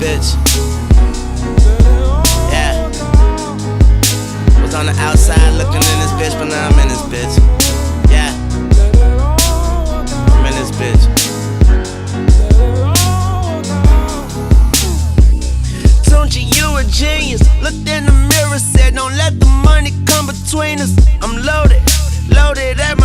bitch. Yeah. Was on the outside looking in this bitch, but now I'm in this bitch. Yeah. I'm in this bitch. Tunchi, you a genius. Looked in the mirror, said don't let the money come between us. I'm loaded, loaded at